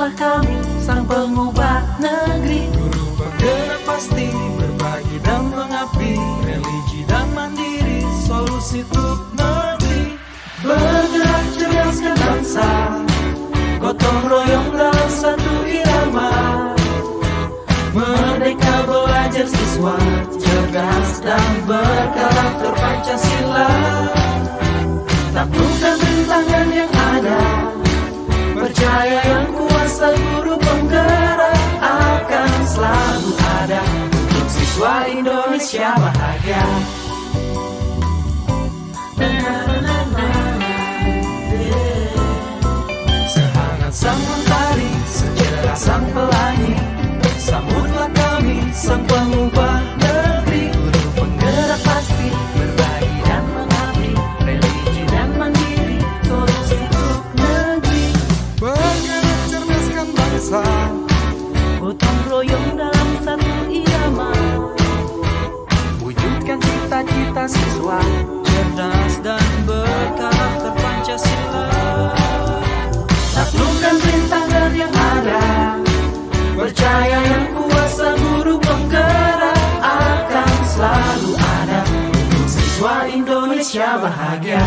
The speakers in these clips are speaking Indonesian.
Sambutlah kami, sang pengubah negeri. Guru penggerak pasti, berbagi dan mengabdi, religi dan mandiri, solusi untuk negeri. Bergerak cerdaskan bangsa, gotong royong dalam satu irama. Merdeka belajar siswa, cerdas dan berkarakter Pancasila. Taklukkan rintangan yang ada, percaya yang kuasa guru penggerak akan selalu ada untuk siswa Indonesia bahagia. Sehangat sang mentari, secerah sang pelangi, sambutlah kami, sang pengubah negeri. Guru penggerak pasti, berbagi dan mengabdi, religi dan mandiri, solusi untuk negeri. Bergerak cerdaskan bangsa, Gotong royong dalam satu irama. wujudkan cita-cita siswa, cerdas dan berkarakter Pancasila. Taklukkan rintangan yang ada, percaya yang kuasa guru penggerak akan selalu ada untuk siswa Indonesia bahagia.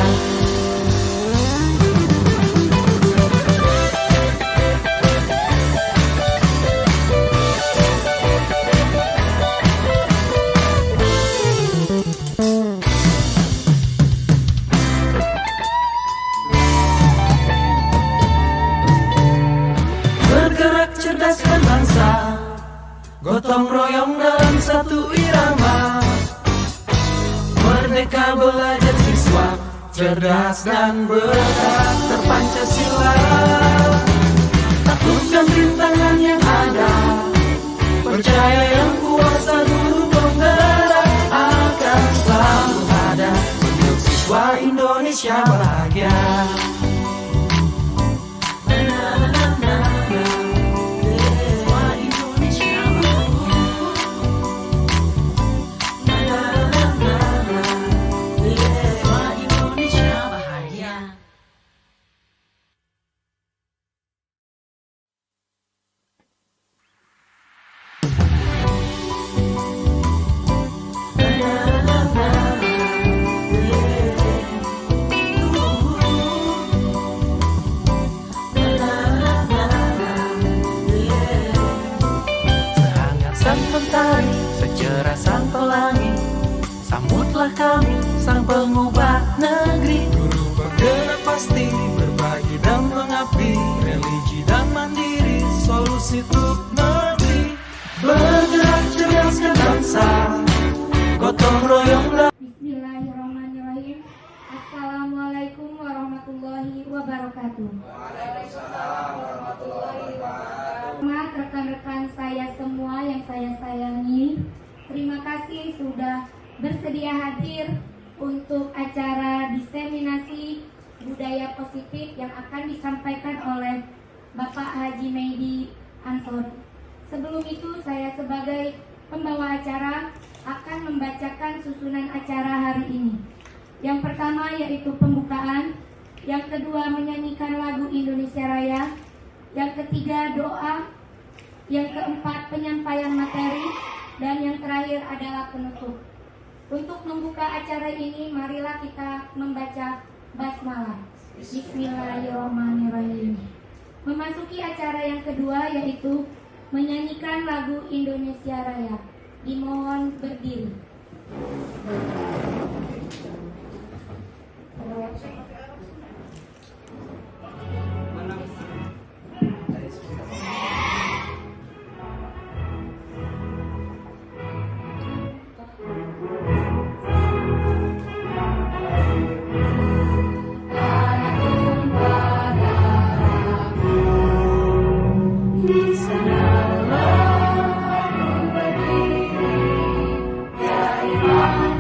Bergerak cerdaskan bangsa, gotong royong dalam satu irama. Merdeka belajar siswa, cerdas dan berkarakter Pancasila. Taklukkan rintangan yang ada, percaya yang kuasa guru penggerak akan selalu ada untuk siswa Indonesia bahagia. Secerah sang pelangi, sambutlah kami, sang pengubah negeri. Guru penggerak pasti, berbagi dan mengabdi, religi dan mandiri, solusi untuk negeri. Bergerak cerdaskan bangsa, gotong royong dalam. Bismillahirrahmanirrahim. Assalamualaikum warahmatullahi wabarakatuh. Selamat rekan-rekan saya semua yang saya sayangi. Terima kasih sudah bersedia hadir untuk acara diseminasi budaya positif yang akan disampaikan oleh Bapak Haji Mehdi Ansori. Sebelum itu saya sebagai pembawa acara akan membacakan susunan acara hari ini. Yang pertama yaitu pembukaan, yang kedua menyanyikan lagu Indonesia Raya, yang ketiga doa, yang keempat penyampaian materi, dan yang terakhir adalah penutup. Untuk membuka acara ini, marilah kita membaca basmalah. Bismillahirrahmanirrahim. Memasuki acara yang kedua yaitu menyanyikan lagu Indonesia Raya. Dimohon berdiri. Di sana aku berdiri, ya Imam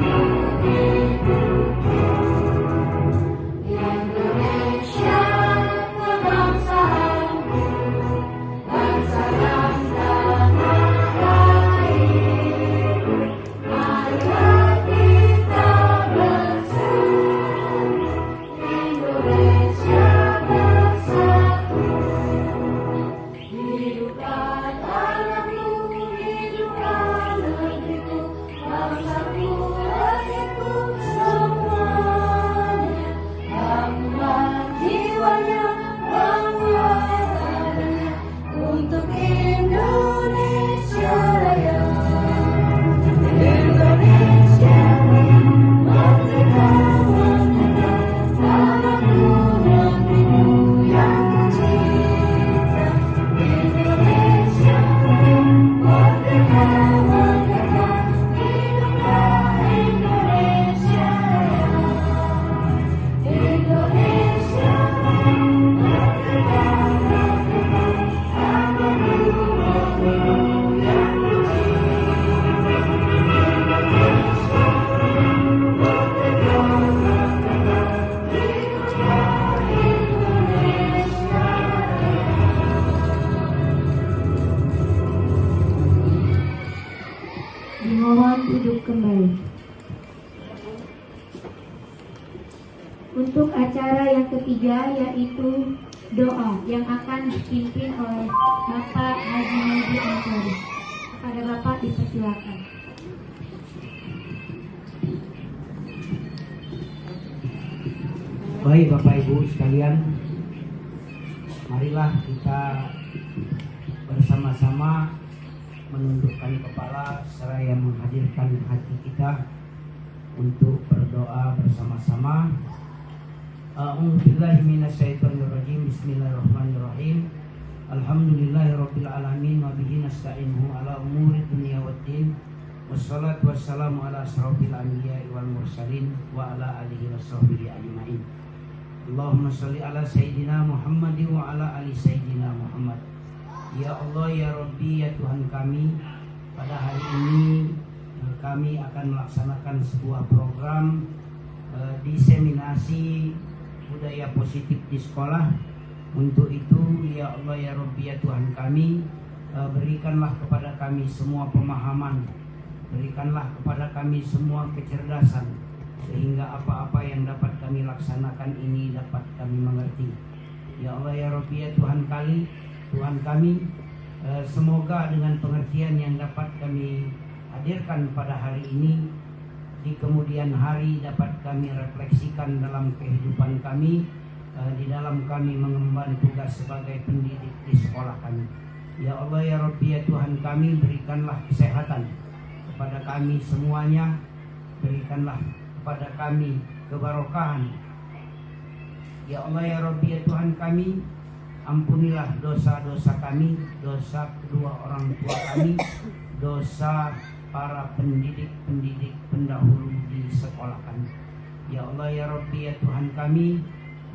Untuk acara yang ketiga yaitu doa yang akan dipimpin oleh Bapak Haji Medi Ansori. Kepada Bapak dipersilakan. Baik Bapak Ibu sekalian, marilah kita bersama-sama menundukkan kepala seraya menghadirkan hati kita untuk berdoa bersama-sama. A'udzubillahi minasyaitonirrajim. Bismillahirrahmanirrahim. Alhamdulillahirabbil alamin wa bihi nasta'inuhu ala umuri dunya waddin. Wassalatu wassalamu ala asrofil anbiya'i wal mursalin wa ala alihi washabbihi ajmain. Allahumma sholli ala sayyidina Muhammadin wa ala ali sayyidina Muhammad. Ya Allah, ya Rabbi, ya Tuhan kami, pada hari ini kami akan melaksanakan sebuah program diseminasi budaya positif di sekolah. Untuk itu, ya Allah, ya Rabbi, ya Tuhan kami, berikanlah kepada kami semua pemahaman, berikanlah kepada kami semua kecerdasan, sehingga apa-apa yang dapat kami laksanakan ini dapat kami mengerti. Ya Allah, ya Rabbi, ya Tuhan kami, semoga dengan pengertian yang dapat kami hadirkan pada hari ini, di kemudian hari dapat kami refleksikan dalam kehidupan kami, di dalam kami mengemban tugas sebagai pendidik di sekolah kami. Ya Allah, ya Rabbi, ya Tuhan kami, berikanlah kesehatan kepada kami semuanya, berikanlah kepada kami kebarokahan. Ya Allah, ya Rabbi, ya Tuhan kami, ampunilah dosa-dosa kami, dosa kedua orang tua kami, dosa para pendidik-pendidik pendahulu di sekolah kami. Ya Allah, ya Rabbi, ya Tuhan kami,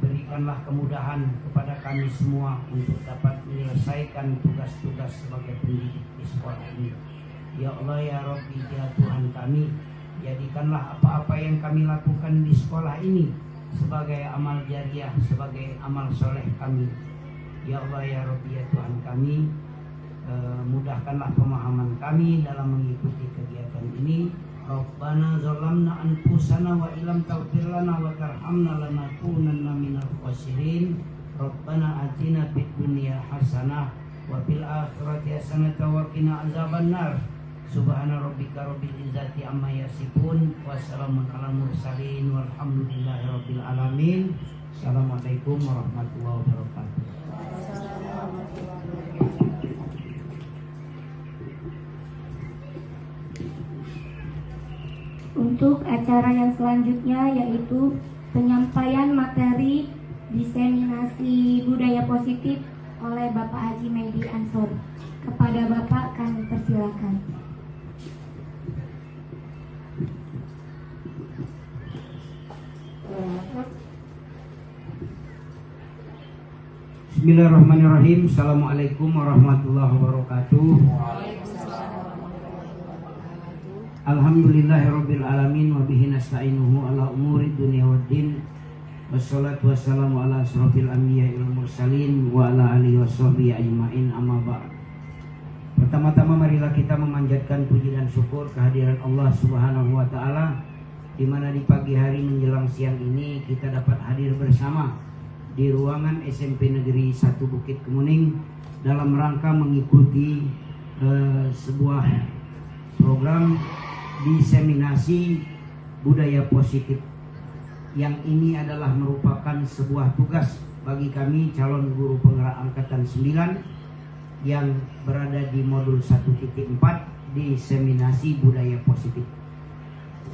berikanlah kemudahan kepada kami semua untuk dapat menyelesaikan tugas-tugas sebagai pendidik di sekolah ini. Ya Allah, ya Rabbi, ya Tuhan kami, jadikanlah apa-apa yang kami lakukan di sekolah ini sebagai amal jariah, sebagai amal soleh kami. Ya Allah, ya Rabbi, ya Tuhan kami, mudahkanlah pemahaman kami dalam mengikuti kegiatan ini. Rabbana zalamna anfusana wa illam taghfir lana wa tarhamna lanakunanna minal khasirin. Rabbana atina fid dunya hasanah wa fil akhirati hasanah wa qina azabannar. Subhana rabbika rabbil izzati amma yasifun wa salamun alal mursalin walhamdulillahi rabbil alamin. Assalamualaikum warahmatullahi wabarakatuh. Untuk acara yang selanjutnya yaitu penyampaian materi diseminasi budaya positif oleh Bapak Haji Medi Ansori. Kepada Bapak kami persilakan. Bismillahirrahmanirrahim. Assalamualaikum warahmatullahi wabarakatuh. Alhamdulillahirabbil alamin wa bihi nasta'inuhu ala umuri dunya waddin. Wassalatu wassalamu ala asrofil anbiya'i wal mursalin wa ala alihi washabbihi ajmain, amma ba'd. Pertama-tama marilah kita memanjatkan puji dan syukur kehadiran Allah Subhanahu wa taala, di mana di pagi hari menjelang siang ini kita dapat hadir bersama di ruangan SMP Negeri 1 Bukit Kemuning dalam rangka mengikuti sebuah program diseminasi budaya positif. Yang ini adalah merupakan sebuah tugas bagi kami calon guru penggerak angkatan 9 yang berada di modul 1.4 diseminasi budaya positif.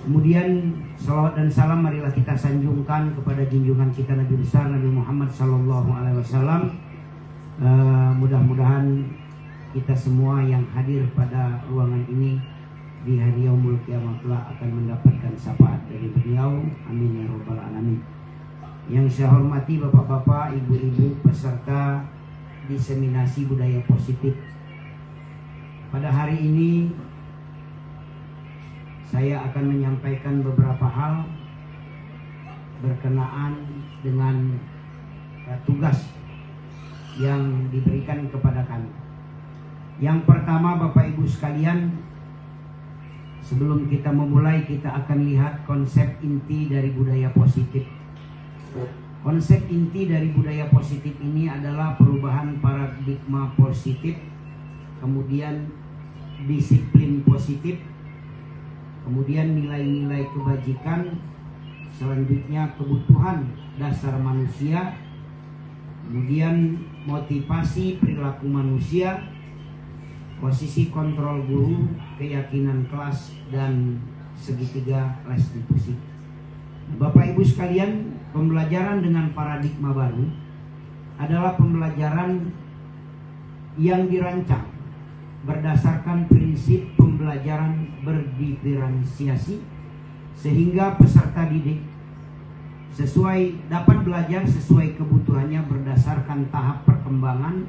Kemudian salawat dan salam marilah kita sanjungkan kepada junjungan kita Nabi besar Nabi Muhammad SAW. Mudah-mudahan kita semua yang hadir pada ruangan ini di hari yaumul kiamat akan mendapatkan syafaat dari beliau. Amin ya rabbal alamin. Yang saya hormati bapak-bapak, ibu-ibu peserta diseminasi budaya positif. Pada hari ini saya akan menyampaikan beberapa hal berkenaan dengan tugas yang diberikan kepada kami. Yang pertama, Bapak Ibu sekalian, sebelum kita memulai, kita akan lihat konsep inti dari budaya positif. Konsep inti dari budaya positif ini adalah perubahan paradigma positif, kemudian disiplin positif, kemudian nilai-nilai kebajikan, selanjutnya kebutuhan dasar manusia, kemudian motivasi perilaku manusia, posisi kontrol guru, keyakinan kelas, dan segitiga restitusi. Bapak Ibu sekalian, pembelajaran dengan paradigma baru adalah pembelajaran yang dirancang berdasarkan prinsip pembelajaran berdiferensiasi, sehingga peserta didik dapat belajar sesuai kebutuhannya berdasarkan tahap perkembangan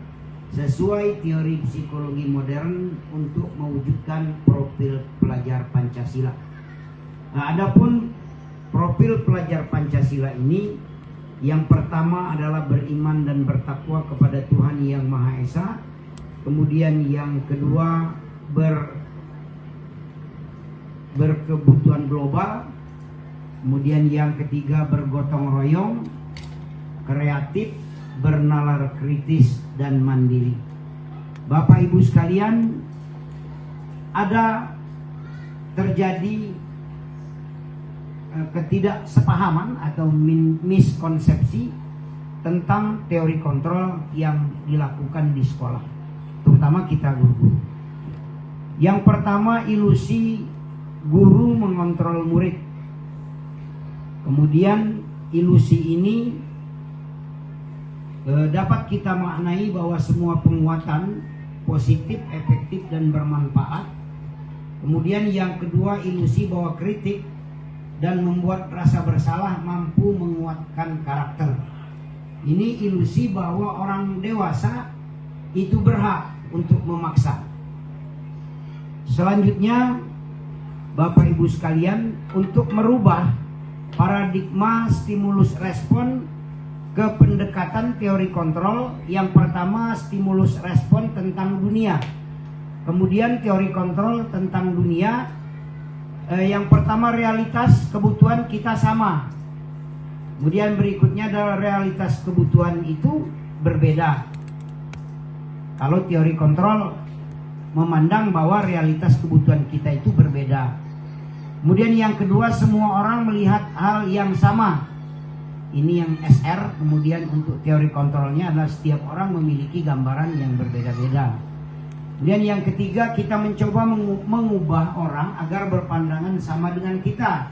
sesuai teori psikologi modern untuk mewujudkan profil pelajar Pancasila. Nah, adapun profil pelajar Pancasila ini, yang pertama adalah beriman dan bertakwa kepada Tuhan Yang Maha Esa. Kemudian yang kedua berkebutuhan global. Kemudian yang ketiga bergotong royong, kreatif, bernalar kritis, dan mandiri. Bapak Ibu sekalian, ada terjadi ketidaksepahaman atau miskonsepsi tentang teori kontrol yang dilakukan di sekolah, terutama kita guru. Yang pertama, ilusi guru mengontrol murid. Kemudian ilusi ini dapat kita maknai bahwa semua penguatan positif, efektif, dan bermanfaat. Kemudian yang kedua, ilusi bahwa kritik dan membuat rasa bersalah mampu menguatkan karakter. Ini ilusi bahwa orang dewasa itu berhak untuk memaksa. Selanjutnya, Bapak Ibu sekalian, untuk merubah paradigma stimulus respon ke pendekatan teori kontrol, yang pertama stimulus respon tentang dunia, kemudian teori kontrol tentang dunia. Yang pertama, realitas kebutuhan kita sama. Kemudian berikutnya adalah realitas kebutuhan itu berbeda. Kalau teori kontrol memandang bahwa realitas kebutuhan kita itu berbeda. Kemudian yang kedua, semua orang melihat hal yang sama. Ini yang SR. Kemudian untuk teori kontrolnya adalah setiap orang memiliki gambaran yang berbeda-beda. Kemudian yang ketiga, kita mencoba mengubah orang agar berpandangan sama dengan kita.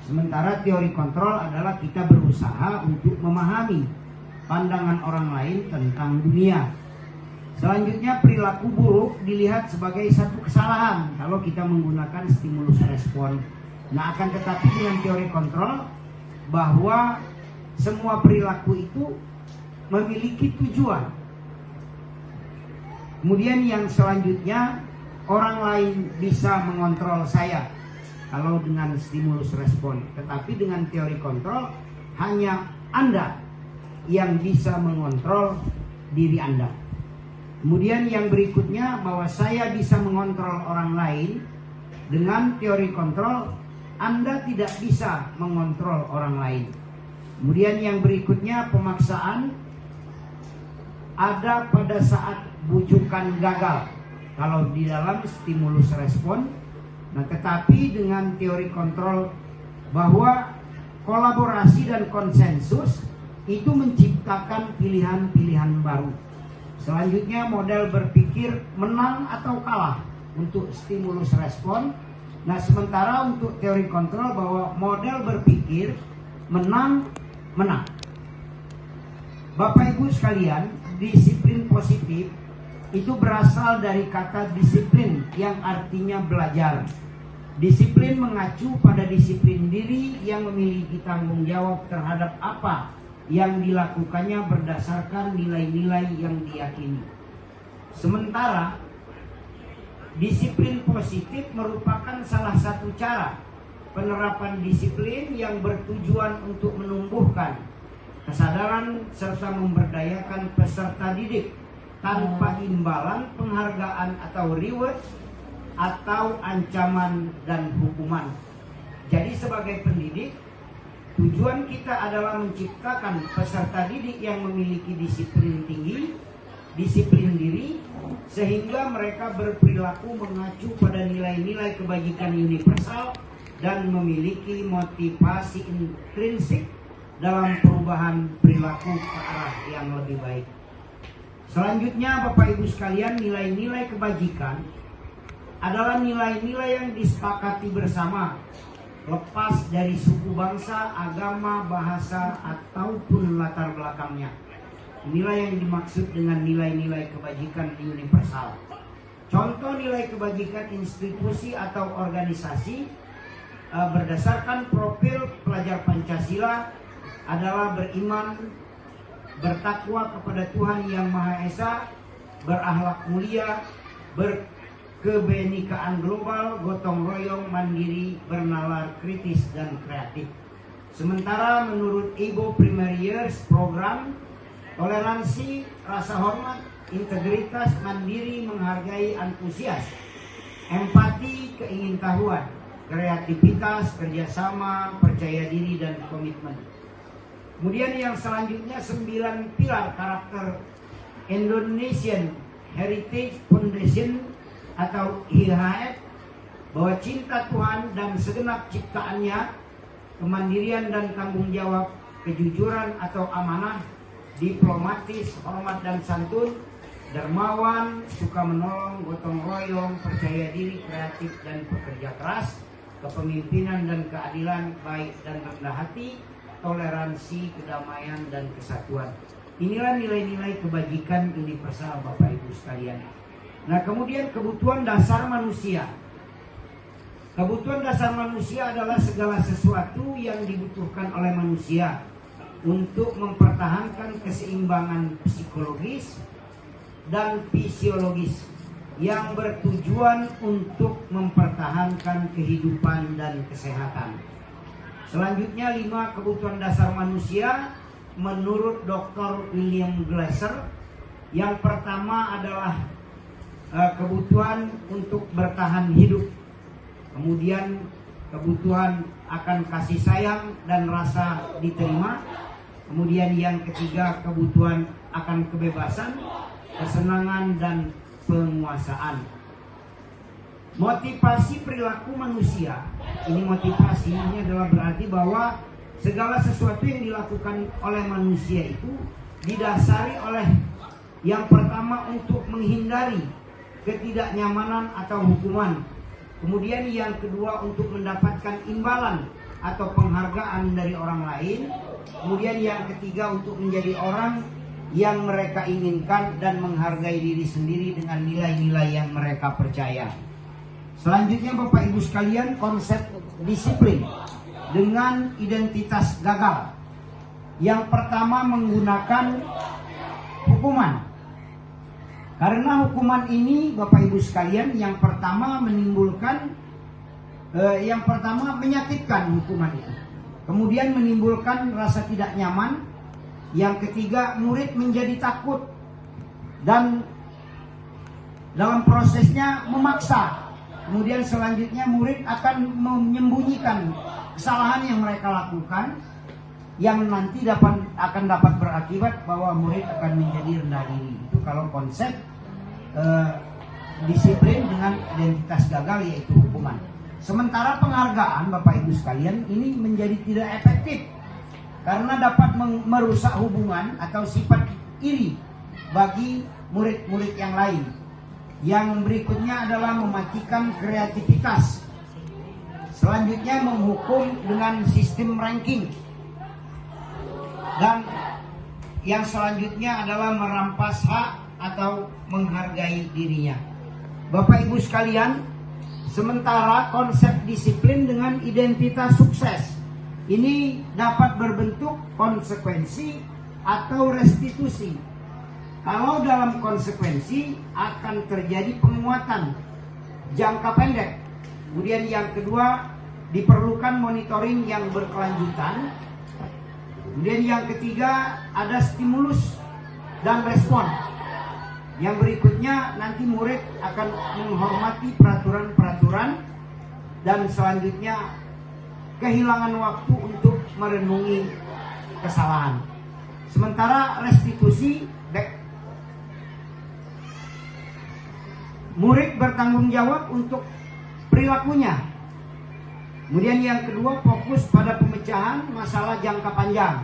Sementara teori kontrol adalah kita berusaha untuk memahami pandangan orang lain tentang dunia. Selanjutnya, perilaku buruk dilihat sebagai satu kesalahan kalau kita menggunakan stimulus respon. Nah, akan tetapi dengan teori kontrol bahwa semua perilaku itu memiliki tujuan. Kemudian yang selanjutnya, orang lain bisa mengontrol saya kalau dengan stimulus respon. Tetapi dengan teori kontrol, hanya Anda yang bisa mengontrol diri Anda. Kemudian yang berikutnya, bahwa saya bisa mengontrol orang lain. Dengan teori kontrol, Anda tidak bisa mengontrol orang lain. Kemudian yang berikutnya, pemaksaan ada pada saat bujukan gagal kalau di dalam stimulus respon. Nah, tetapi dengan teori kontrol bahwa kolaborasi dan konsensus itu menciptakan pilihan-pilihan baru. Selanjutnya, model berpikir menang atau kalah untuk stimulus respon. Nah, sementara untuk teori kontrol bahwa model berpikir menang. Bapak Ibu sekalian, disiplin positif itu berasal dari kata disiplin yang artinya belajar. Disiplin mengacu pada disiplin diri yang memiliki tanggung jawab terhadap apa yang dilakukannya berdasarkan nilai-nilai yang diyakini. Sementara disiplin positif merupakan salah satu cara penerapan disiplin yang bertujuan untuk menumbuhkan kesadaran serta memberdayakan peserta didik tanpa imbalan, penghargaan atau reward, atau ancaman dan hukuman. Jadi sebagai pendidik, Tujuan kita adalah menciptakan peserta didik yang memiliki disiplin tinggi, disiplin diri, sehingga mereka berperilaku mengacu pada nilai-nilai kebajikan universal dan memiliki motivasi intrinsik dalam perubahan perilaku ke arah yang lebih baik. Selanjutnya, Bapak Ibu sekalian, nilai-nilai kebajikan adalah nilai-nilai yang disepakati bersama, lepas dari suku bangsa, agama, bahasa, ataupun latar belakangnya. Inilah yang dimaksud dengan nilai-nilai kebajikan universal. Contoh nilai kebajikan institusi atau organisasi berdasarkan profil pelajar Pancasila adalah beriman, bertakwa kepada Tuhan Yang Maha Esa, berakhlak mulia, berkebenekaan global, gotong royong, mandiri, bernalar kritis dan kreatif. Sementara menurut Ego Primary Years program, toleransi, rasa hormat, integritas, mandiri, menghargai, antusias, empati, keingintahuan, kreativitas, kerjasama, percaya diri, dan komitmen. Kemudian yang selanjutnya 9 pilar karakter Indonesian Heritage Foundation atau IHF, bahwa cinta Tuhan dan segenap ciptaannya, kemandirian dan tanggung jawab, kejujuran atau amanah, diplomatis, hormat dan santun, dermawan, suka menolong, gotong royong, percaya diri, kreatif dan pekerja keras, kepemimpinan dan keadilan, baik dan rendah hati, toleransi, kedamaian dan kesatuan. Inilah nilai-nilai kebajikan universal, Bapak Ibu sekalian. Nah, kemudian kebutuhan dasar manusia. Kebutuhan dasar manusia adalah segala sesuatu yang dibutuhkan oleh manusia untuk mempertahankan keseimbangan psikologis dan fisiologis yang bertujuan untuk mempertahankan kehidupan dan kesehatan. Selanjutnya 5 kebutuhan dasar manusia menurut Dr. William Glasser. Yang pertama adalah kebutuhan untuk bertahan hidup. Kemudian kebutuhan akan kasih sayang dan rasa diterima. Kemudian yang ketiga, kebutuhan akan kebebasan, kesenangan dan penguasaan. Motivasi perilaku manusia. Ini motivasi ini adalah berarti bahwa segala sesuatu yang dilakukan oleh manusia itu didasari oleh yang pertama untuk menghindari ketidaknyamanan atau hukuman. Kemudian yang kedua untuk mendapatkan imbalan atau penghargaan dari orang lain. Kemudian yang ketiga untuk menjadi orang yang mereka inginkan dan menghargai diri sendiri dengan nilai-nilai yang mereka percaya. Selanjutnya Bapak Ibu sekalian, konsep disiplin dengan identitas gagal. Yang pertama menggunakan hukuman. Karena hukuman ini Bapak Ibu sekalian, yang pertama menimbulkan menyakitkan hukuman itu. Kemudian menimbulkan rasa tidak nyaman. Yang ketiga, murid menjadi takut dan dalam prosesnya memaksa. Kemudian selanjutnya murid akan menyembunyikan kesalahan yang mereka lakukan, yang nanti akan dapat berakibat bahwa murid akan menjadi rendah diri. Itu kalau konsep disiplin dengan identitas gagal, yaitu hukuman. Sementara penghargaan Bapak Ibu sekalian ini menjadi tidak efektif karena dapat merusak hubungan atau sifat iri bagi murid-murid yang lain. Yang berikutnya adalah mematikan kreativitas. Selanjutnya menghukum dengan sistem ranking. Dan yang selanjutnya adalah merampas hak atau menghargai dirinya. Bapak Ibu sekalian, sementara konsep disiplin dengan identitas sukses ini dapat berbentuk konsekuensi atau restitusi. Kalau dalam konsekuensi akan terjadi penguatan jangka pendek. Kemudian yang kedua, diperlukan monitoring yang berkelanjutan. Kemudian yang ketiga, ada stimulus dan respon. Yang berikutnya nanti murid akan menghormati peraturan-peraturan. Dan selanjutnya kehilangan waktu untuk merenungi kesalahan. Sementara restitusi, murid bertanggung jawab untuk perilakunya. Kemudian yang kedua, fokus pada pemecahan masalah jangka panjang.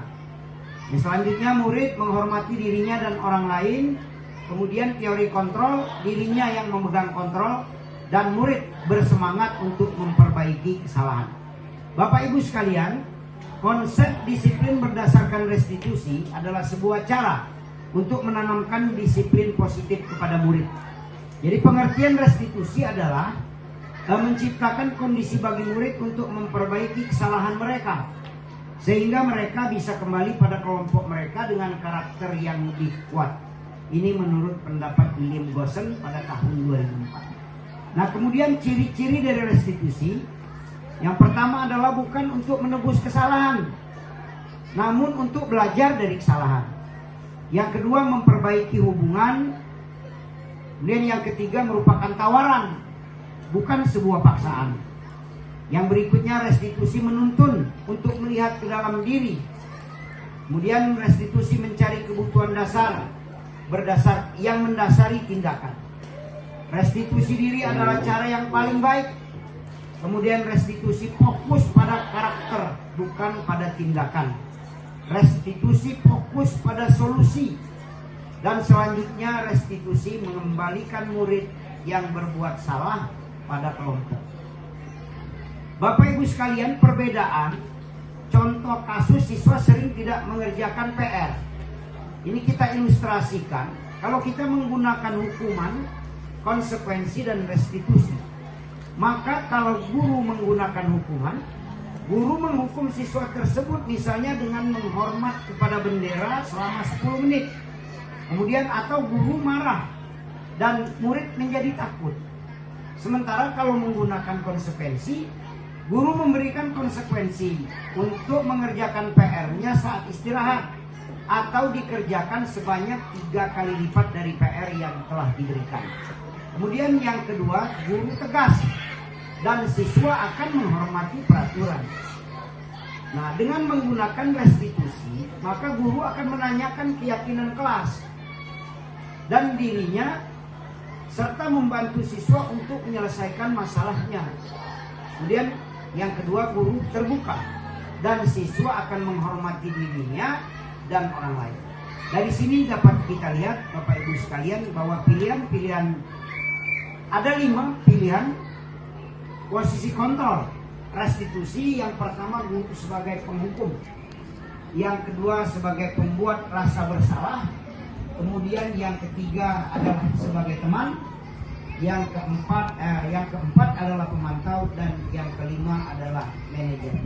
Yang selanjutnya, murid menghormati dirinya dan orang lain. Kemudian teori kontrol, dirinya yang memegang kontrol, dan murid bersemangat untuk memperbaiki kesalahan. Bapak Ibu sekalian, konsep disiplin berdasarkan restitusi adalah sebuah cara untuk menanamkan disiplin positif kepada murid. Jadi pengertian restitusi adalah menciptakan kondisi bagi murid untuk memperbaiki kesalahan mereka, sehingga mereka bisa kembali pada kelompok mereka dengan karakter yang lebih kuat. Ini menurut pendapat William Goshen pada tahun 2004. Nah, kemudian ciri-ciri dari restitusi, yang pertama adalah bukan untuk menebus kesalahan, namun untuk belajar dari kesalahan. Yang kedua, memperbaiki hubungan. Kemudian yang ketiga, merupakan tawaran, bukan sebuah paksaan. Yang berikutnya, restitusi menuntun untuk melihat ke dalam diri. Kemudian restitusi mencari kebutuhan dasar yang mendasari tindakan. Restitusi diri adalah cara yang paling baik. Kemudian restitusi fokus pada karakter, bukan pada tindakan. Restitusi fokus pada solusi. Dan selanjutnya restitusi mengembalikan murid yang berbuat salah pada kelompok. Bapak Ibu sekalian, perbedaan contoh kasus siswa sering tidak mengerjakan PR. Ini kita ilustrasikan. Kalau kita menggunakan hukuman, konsekuensi dan restitusi, maka kalau guru menggunakan hukuman, guru menghukum siswa tersebut misalnya dengan menghormat kepada bendera selama 10 menit. Kemudian atau guru marah dan murid menjadi takut. Sementara kalau menggunakan konsekuensi, guru memberikan konsekuensi untuk mengerjakan PR-nya saat istirahat atau dikerjakan sebanyak 3 kali lipat dari PR yang telah diberikan. Kemudian yang kedua, guru tegas dan siswa akan menghormati peraturan. Nah, dengan menggunakan restitusi, maka guru akan menanyakan keyakinan kelas dan dirinya, serta membantu siswa untuk menyelesaikan masalahnya. Kemudian yang kedua, guru terbuka dan siswa akan menghormati dirinya dan orang lain. Dari sini dapat kita lihat, Bapak Ibu sekalian, bahwa pilihan-pilihan, ada 5 pilihan posisi kontrol. Restitusi, yang pertama guru sebagai penghukum, yang kedua sebagai pembuat rasa bersalah, kemudian yang ketiga adalah sebagai teman, yang keempat adalah pemantau, dan yang kelima adalah manajer.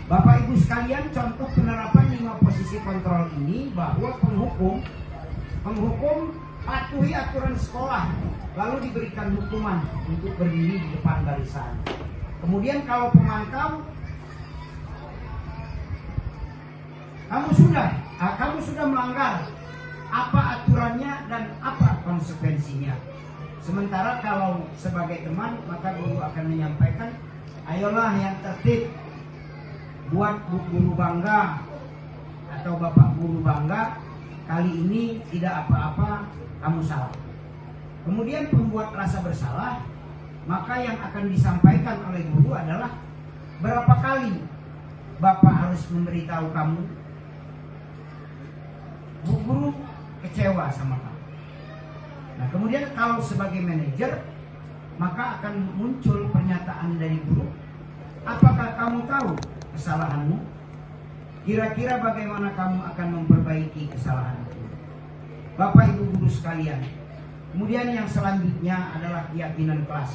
Bapak Ibu sekalian, contoh penerapan 5 posisi kontrol ini, bahwa penghukum patuhi aturan sekolah, lalu diberikan hukuman untuk berdiri di depan barisan. Kemudian kalau pemantau, kamu sudah melanggar, apa aturannya dan apa konsekuensinya. Sementara kalau sebagai teman, maka guru akan menyampaikan, ayolah yang tertib, buat Bu Guru bangga atau Bapak Guru bangga, kali ini tidak apa-apa, kamu salah. Kemudian pembuat rasa bersalah, maka yang akan disampaikan oleh guru adalah, berapa kali Bapak harus memberitahu kamu, Bu Guru kecewa sama kamu. Nah, kemudian kalau sebagai manajer, maka akan muncul pernyataan dari guru, apakah kamu tahu kesalahanmu? Kira-kira bagaimana kamu akan memperbaiki kesalahan itu? Bapak Ibu guru sekalian, kemudian yang selanjutnya adalah keyakinan kelas.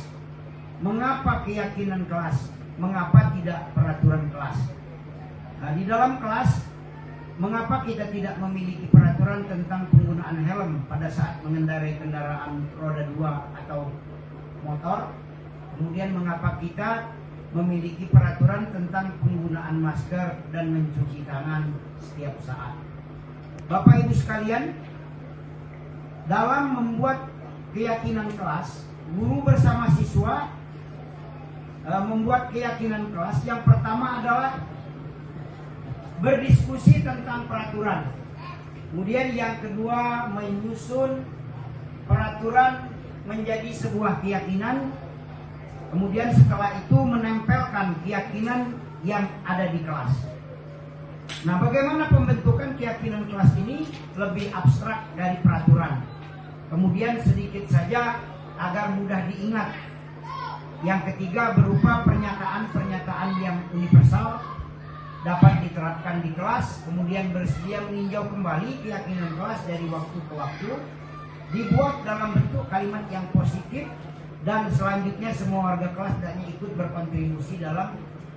Mengapa keyakinan kelas? Mengapa tidak peraturan kelas? Nah, di dalam kelas, mengapa kita tidak memiliki peraturan tentang penggunaan helm pada saat mengendarai kendaraan roda 2 atau motor? Kemudian mengapa kita memiliki peraturan tentang penggunaan masker dan mencuci tangan setiap saat? Bapak Ibu sekalian, dalam membuat keyakinan kelas, guru bersama siswa membuat keyakinan kelas. Yang pertama adalah berdiskusi tentang peraturan. Kemudian yang kedua, menyusun peraturan menjadi sebuah keyakinan. Kemudian setelah itu menempelkan keyakinan yang ada di kelas. Nah, bagaimana pembentukan keyakinan kelas ini? Lebih abstrak dari peraturan. Kemudian sedikit saja agar mudah diingat. Yang ketiga berupa pernyataan-pernyataan yang universal, dapat diterapkan di kelas. Kemudian bersedia meninjau kembali keyakinan kelas dari waktu ke waktu, dibuat dalam bentuk kalimat yang positif, dan selanjutnya semua warga kelas hendaknya ikut berkontribusi dalam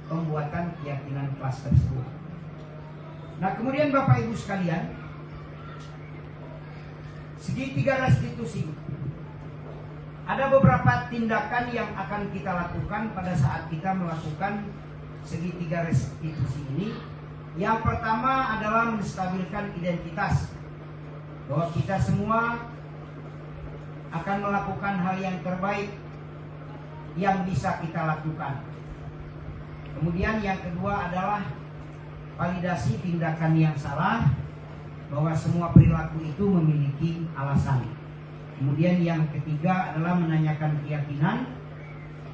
pembuatan keyakinan kelas tersebut. Nah, kemudian Bapak Ibu sekalian, segitiga restitusi. Ada beberapa tindakan yang akan kita lakukan pada saat kita melakukan segitiga restitusi ini. Yang pertama adalah menstabilkan identitas, bahwa kita semua akan melakukan hal yang terbaik yang bisa kita lakukan. Kemudian yang kedua adalah validasi tindakan yang salah, bahwa semua perilaku itu memiliki alasan. Kemudian yang ketiga adalah menanyakan keyakinan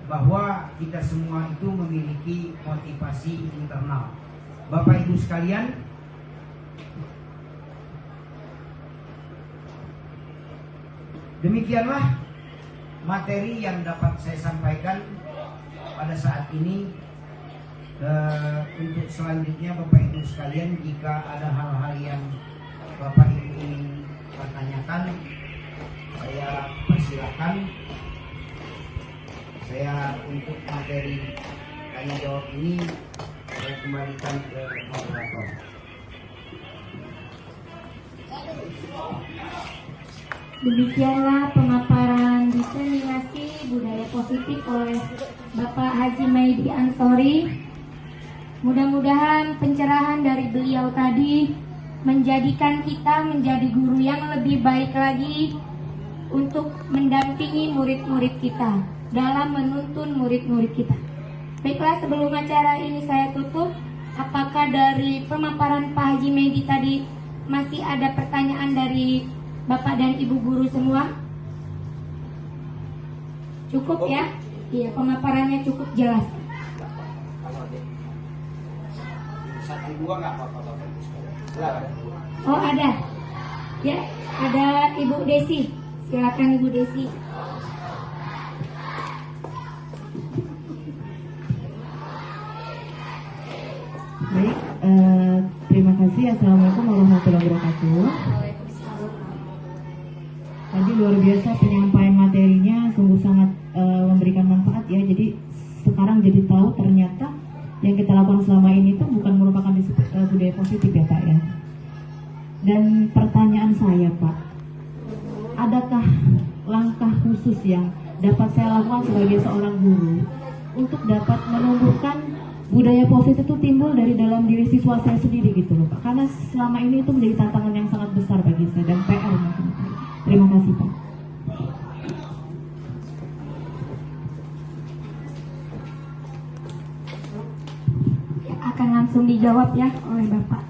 bahwa kita semua itu memiliki motivasi internal. Bapak Ibu sekalian, demikianlah materi yang dapat saya sampaikan pada saat ini. Untuk selanjutnya Bapak Ibu sekalian, jika ada hal-hal yang Bapak Ibu ingin pertanyakan, saya persilakan. Saya untuk materi tanya jawab ini saya kembalikan ke moderator. Demikianlah pemaparan diseminasi budaya positif oleh Bapak Haji Maidi Ansori. Mudah-mudahan pencerahan dari beliau tadi menjadikan kita menjadi guru yang lebih baik lagi untuk mendampingi murid-murid kita dalam menuntun murid-murid kita. Baiklah, sebelum acara ini saya tutup, apakah dari pemaparan Pak Haji Maidi tadi masih ada pertanyaan dari Bapak dan Ibu guru semua? Cukup ya? Iya, pemaparannya cukup jelas. Satu dua nggak apa-apa. Oh, ada. Ya, ada Ibu Desi. Silakan Ibu Desi. Baik, terima kasih. Assalamualaikum warahmatullahi wabarakatuh. Tadi luar biasa penyampaian materinya, sungguh sangat memberikan manfaat ya. Jadi sekarang jadi tahu ternyata yang kita lakukan selama ini itu bukan merupakan budaya positif ya Pak ya. Dan pertanyaan saya Pak, adakah langkah khusus yang dapat saya lakukan sebagai seorang guru untuk dapat menumbuhkan budaya positif itu timbul dari dalam diri siswa saya sendiri gitu loh Pak? Karena selama ini itu menjadi tantangan yang sangat besar bagi saya dan PR mungkin. Terima kasih Pak. Akan langsung dijawab ya oleh Bapak.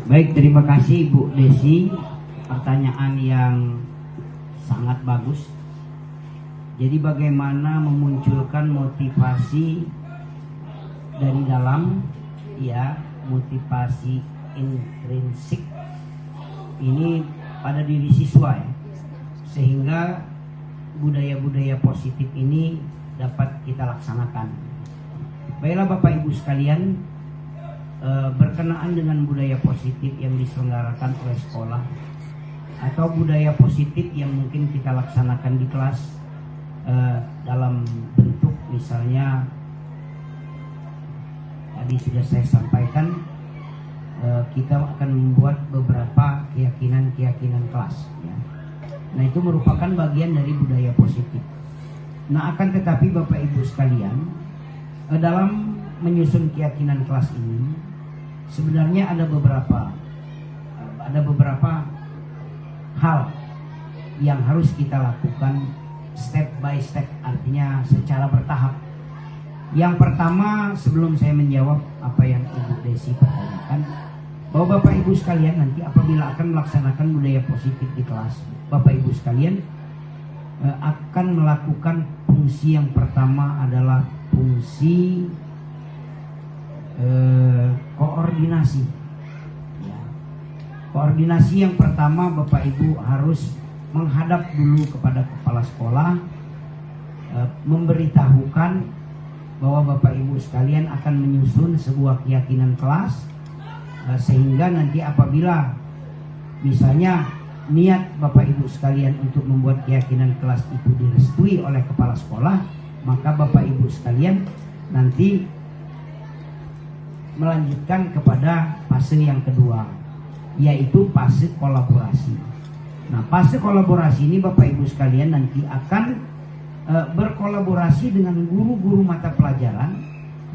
Baik, terima kasih Bu Desi. Pertanyaan yang sangat bagus. Jadi bagaimana memunculkan motivasi dari dalam, ya, motivasi intrinsik ini pada diri siswa ya, sehingga budaya-budaya positif ini dapat kita laksanakan. Baiklah Bapak Ibu sekalian, berkenaan dengan budaya positif yang diselenggarakan oleh sekolah atau budaya positif yang mungkin kita laksanakan di kelas dalam bentuk misalnya tadi sudah saya sampaikan, kita akan membuat beberapa keyakinan kelas ya. Nah, itu merupakan bagian dari budaya positif. Nah, akan tetapi Bapak Ibu sekalian, dalam menyusun keyakinan kelas ini sebenarnya ada beberapa hal yang harus kita lakukan step by step, artinya secara bertahap. Yang pertama, sebelum saya menjawab apa yang Ibu Desi pertanyakan, bahwa Bapak Ibu sekalian nanti apabila akan melaksanakan budaya positif di kelas, Bapak Ibu sekalian akan melakukan fungsi yang pertama adalah fungsi koordinasi. Ya. Koordinasi yang pertama, Bapak Ibu harus menghadap dulu kepada kepala sekolah, memberitahukan bahwa Bapak Ibu sekalian akan menyusun sebuah keyakinan kelas, sehingga nanti apabila misalnya niat Bapak Ibu sekalian untuk membuat keyakinan kelas itu direstui oleh kepala sekolah, maka Bapak Ibu sekalian nanti melanjutkan kepada fase yang kedua, yaitu fase kolaborasi. Nah, fase kolaborasi ini Bapak Ibu sekalian nanti akan berkolaborasi dengan guru-guru mata pelajaran,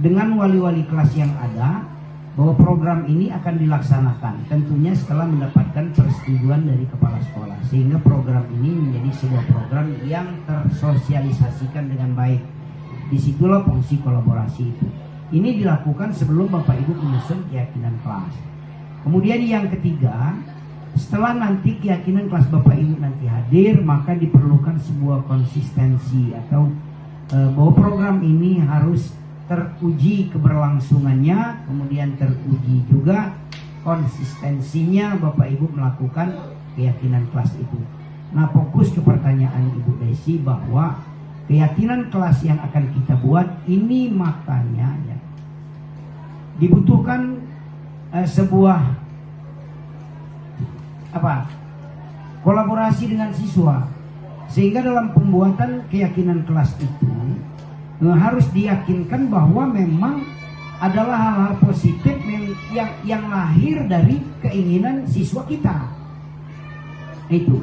dengan wali-wali kelas yang ada, bahwa program ini akan dilaksanakan tentunya setelah mendapatkan persetujuan dari kepala sekolah, sehingga program ini menjadi sebuah program yang tersosialisasikan dengan baik. Disitulah fungsi kolaborasi itu. Ini dilakukan sebelum Bapak Ibu menyusun keyakinan kelas. Kemudian yang ketiga, setelah nanti keyakinan kelas Bapak Ibu nanti hadir, maka diperlukan sebuah konsistensi atau bahwa program ini harus teruji keberlangsungannya, kemudian teruji juga konsistensinya Bapak Ibu melakukan keyakinan kelas itu. Nah, fokus ke pertanyaan Ibu Desi bahwa keyakinan kelas yang akan kita buat ini makanya ya, dibutuhkan sebuah kolaborasi dengan siswa, sehingga dalam pembuatan keyakinan kelas itu harus diyakinkan bahwa memang adalah hal-hal positif yang lahir dari keinginan siswa kita. Itu.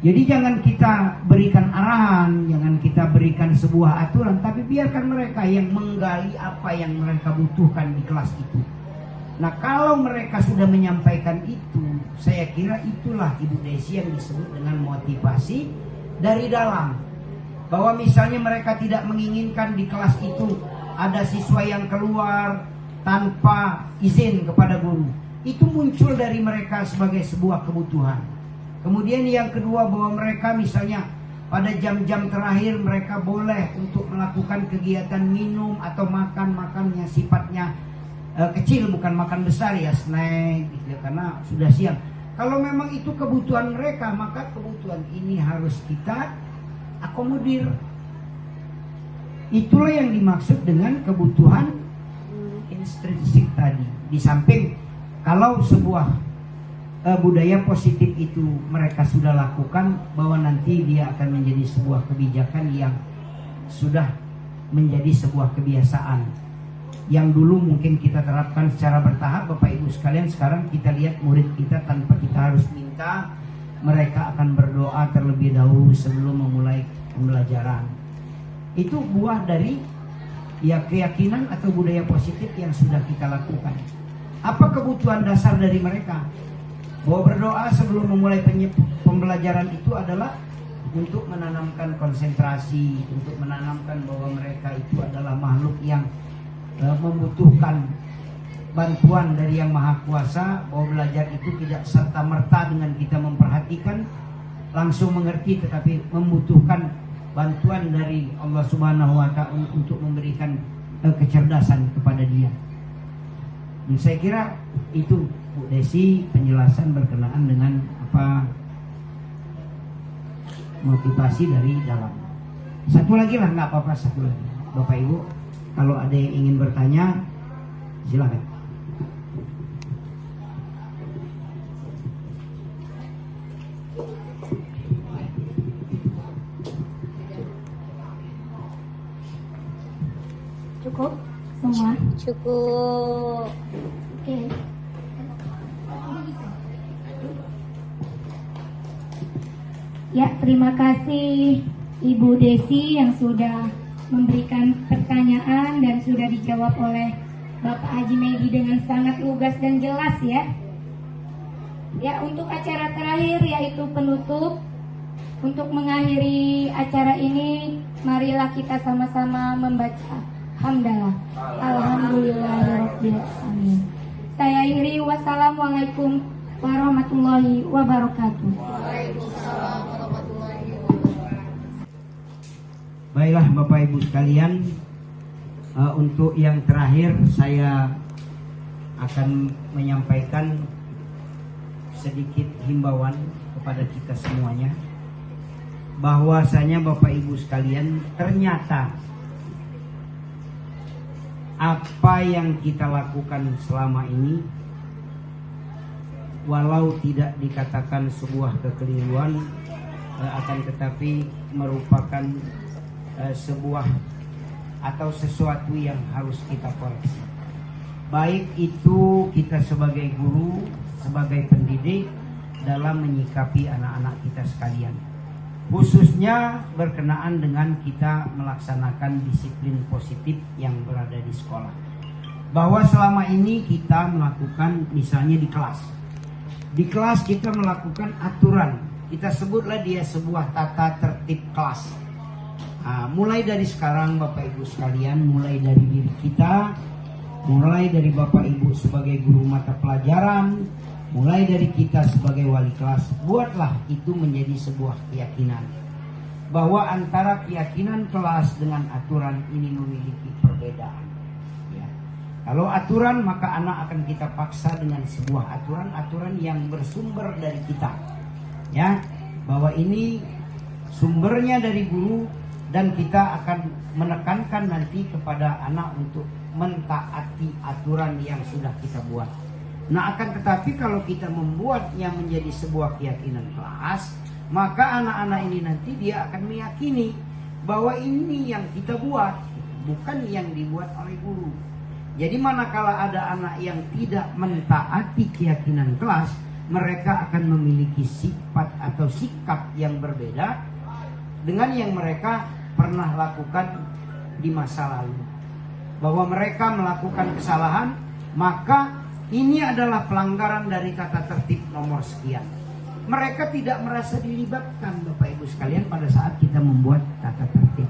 Jadi jangan kita berikan arahan, jangan kita berikan sebuah aturan, tapi biarkan mereka yang menggali apa yang mereka butuhkan di kelas itu. Nah, kalau mereka sudah menyampaikan itu, saya kira itulah Ibu Desi yang disebut dengan motivasi dari dalam. Bahwa misalnya mereka tidak menginginkan di kelas itu ada siswa yang keluar tanpa izin kepada guru. Itu muncul dari mereka sebagai sebuah kebutuhan. Kemudian yang kedua, bahwa mereka misalnya pada jam-jam terakhir mereka boleh untuk melakukan kegiatan minum atau makan yang sifatnya kecil, bukan makan besar ya, snack gitu ya, karena sudah siang. Kalau memang itu kebutuhan mereka, maka kebutuhan ini harus kita akomodir. Itulah yang dimaksud dengan kebutuhan intrinsik tadi. Di samping kalau sebuah budaya positif itu mereka sudah lakukan, bahwa nanti dia akan menjadi sebuah kebijakan yang sudah menjadi sebuah kebiasaan yang dulu mungkin kita terapkan secara bertahap. Bapak Ibu sekalian, sekarang kita lihat murid kita tanpa kita harus minta, mereka akan berdoa terlebih dahulu sebelum memulai pembelajaran. Itu buah dari ya keyakinan atau budaya positif yang sudah kita lakukan. Apa kebutuhan dasar dari mereka? Bahwa berdoa sebelum memulai pembelajaran itu adalah untuk menanamkan konsentrasi, untuk menanamkan bahwa mereka itu adalah makhluk yang membutuhkan bantuan dari Yang Maha Kuasa, bahwa belajar itu tidak serta-merta dengan kita memperhatikan langsung mengerti, tetapi membutuhkan bantuan dari Allah Subhanahu wa Ta'ala untuk memberikan kecerdasan kepada dia. Dan saya kira itu Bu Desi penjelasan berkenaan dengan apa motivasi dari dalam. Satu lagi lah, nggak apa-apa, satu lagi. Bapak Ibu, kalau ada yang ingin bertanya, silakan. Cukup semua? Cukup. Oke. Ya, terima kasih Ibu Desi yang sudah memberikan pertanyaan dan sudah dijawab oleh Bapak Haji Medi dengan sangat lugas dan jelas ya. Ya, untuk acara terakhir yaitu penutup. Untuk mengakhiri acara ini, marilah kita sama-sama membaca hamdalah. Alhamdulillahirabbil alamin. Saya akhiri, wassalamualaikum warahmatullahi wabarakatuh. Baiklah Bapak Ibu sekalian, untuk yang terakhir saya akan menyampaikan sedikit himbauan kepada kita semuanya, bahwasanya Bapak Ibu sekalian, ternyata apa yang kita lakukan selama ini, walau tidak dikatakan sebuah kekeliruan, akan tetapi merupakan sebuah atau sesuatu yang harus kita koreksi. Baik itu kita sebagai guru, sebagai pendidik dalam menyikapi anak-anak kita sekalian, khususnya berkenaan dengan kita melaksanakan disiplin positif yang berada di sekolah. Bahwa selama ini kita melakukan, misalnya di kelas kita melakukan aturan, kita sebutlah dia sebuah tata tertib kelas. Mulai dari sekarang Bapak Ibu sekalian, mulai dari diri kita, mulai dari Bapak Ibu sebagai guru mata pelajaran, mulai dari kita sebagai wali kelas, buatlah itu menjadi sebuah keyakinan bahwa antara keyakinan kelas dengan aturan ini memiliki perbedaan. Ya. Kalau aturan, maka anak akan kita paksa dengan sebuah aturan yang bersumber dari kita. Ya, bahwa ini sumbernya dari guru, dan kita akan menekankan nanti kepada anak untuk mentaati aturan yang sudah kita buat. Nah, akan tetapi kalau kita membuatnya menjadi sebuah keyakinan kelas, maka anak-anak ini nanti dia akan meyakini bahwa ini yang kita buat, bukan yang dibuat oleh guru. Jadi manakala ada anak yang tidak mentaati keyakinan kelas, mereka akan memiliki sifat atau sikap yang berbeda dengan yang mereka pernah lakukan di masa lalu. Bahwa mereka melakukan kesalahan, maka ini adalah pelanggaran dari tata tertib nomor sekian. Mereka tidak merasa dilibatkan Bapak Ibu sekalian pada saat kita membuat tata tertib.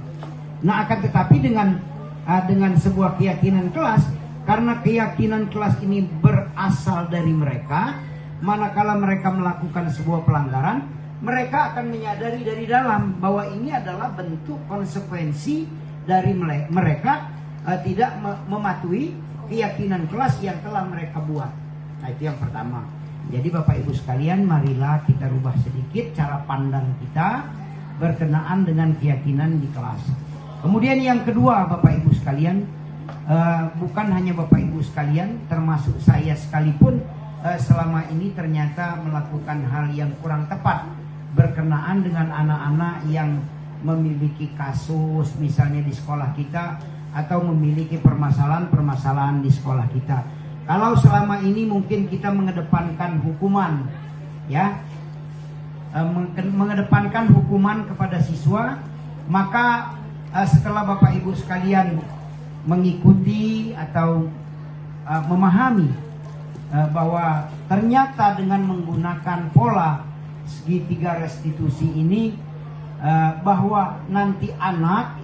Nah, akan tetapi dengan sebuah keyakinan kelas, karena keyakinan kelas ini berasal dari mereka, manakala mereka melakukan sebuah pelanggaran, mereka akan menyadari dari dalam bahwa ini adalah bentuk konsekuensi dari mereka tidak mematuhi keyakinan kelas yang telah mereka buat. Nah, itu yang pertama. Jadi Bapak Ibu sekalian, marilah kita rubah sedikit cara pandang kita berkenaan dengan keyakinan di kelas. Kemudian yang kedua Bapak Ibu sekalian, bukan hanya Bapak Ibu sekalian, termasuk saya sekalipun selama ini ternyata melakukan hal yang kurang tepat berkenaan dengan anak-anak yang memiliki kasus misalnya di sekolah kita, atau memiliki permasalahan-permasalahan di sekolah kita. Kalau selama ini mungkin kita mengedepankan hukuman, ya, mengedepankan hukuman kepada siswa, maka setelah Bapak Ibu sekalian mengikuti atau memahami bahwa ternyata dengan menggunakan pola segitiga restitusi ini, bahwa nanti anak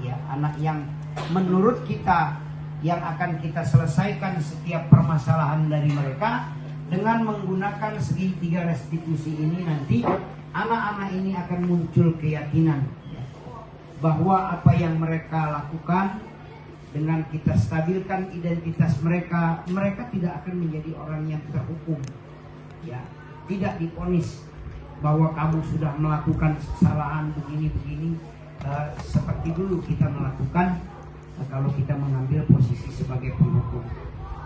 yang menurut kita yang akan kita selesaikan setiap permasalahan dari mereka dengan menggunakan segitiga restitusi ini, nanti anak-anak ini akan muncul keyakinan bahwa apa yang mereka lakukan, dengan kita stabilkan identitas mereka, mereka tidak akan menjadi orang yang terhukum, ya, tidak divonis bahwa kamu sudah melakukan kesalahan begini-begini seperti dulu kita melakukan kalau kita mengambil posisi sebagai penghukum.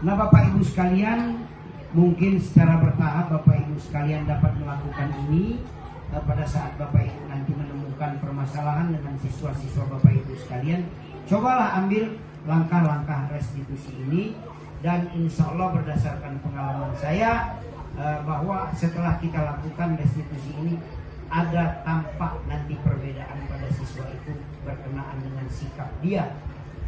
Nah Bapak Ibu sekalian, mungkin secara bertahap Bapak Ibu sekalian dapat melakukan ini pada saat Bapak Ibu nanti menemukan permasalahan dengan siswa-siswa Bapak Ibu sekalian. Cobalah ambil langkah-langkah restitusi ini, dan insya Allah berdasarkan pengalaman saya bahwa setelah kita lakukan restitusi ini, ada tampak nanti perbedaan pada siswa itu berkenaan dengan sikap dia.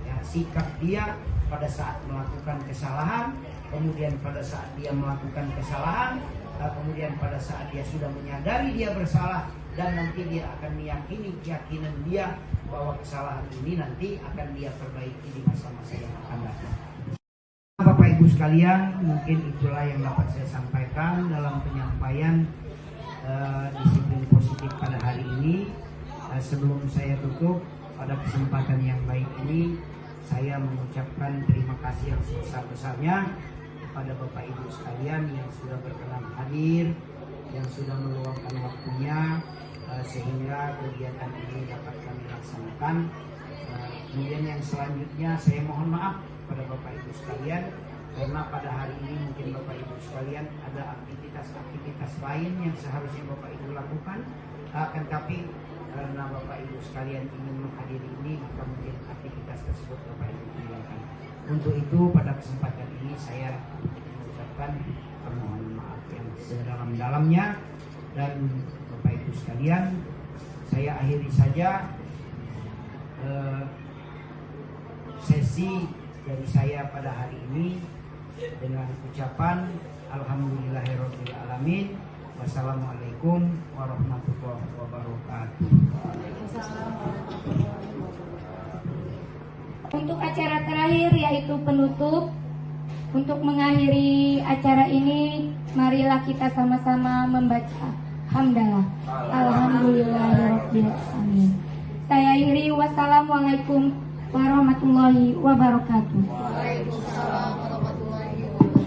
Ya, sikap dia pada saat melakukan kesalahan, kemudian pada saat dia melakukan kesalahan, kemudian pada saat dia sudah menyadari dia bersalah, dan nanti dia akan meyakini keyakinan dia bahwa kesalahan ini nanti akan dia perbaiki di masa-masa yang akan datang. Bapak Ibu sekalian, mungkin itulah yang dapat saya sampaikan dalam penyampaian disiplin positif pada hari ini. Sebelum saya tutup pada kesempatan yang baik ini, saya mengucapkan terima kasih yang sebesar-besarnya kepada Bapak Ibu sekalian yang sudah berkenan hadir, yang sudah meluangkan waktunya sehingga kegiatan ini dapat kami laksanakan. Kemudian yang selanjutnya saya mohon maaf kepada Bapak Ibu sekalian karena pada hari ini mungkin Bapak Ibu sekalian ada aktivitas lain yang seharusnya Bapak Ibu lakukan, akan tapi karena Bapak Ibu sekalian ingin menghadiri ini maka mungkin aktivitas tersebut Bapak Ibu tinggalkan. Untuk itu pada kesempatan ini saya mengucapkan permohonan maaf yang sedalam-dalamnya, dan Bapak Ibu sekalian saya akhiri saja sesi dari saya pada hari ini dengan ucapan alhamdulillahirabbil alamin. Wassalamualaikum warahmatullahi wabarakatuh. Untuk acara terakhir yaitu penutup. Untuk mengakhiri acara ini, marilah kita sama-sama membaca hamdalah. Alhamdulillahirabbil alamin. Saya akhiri, wassalamualaikum warahmatullahi wabarakatuh. Waalaikumsalam warahmatullahi wabarakatuh.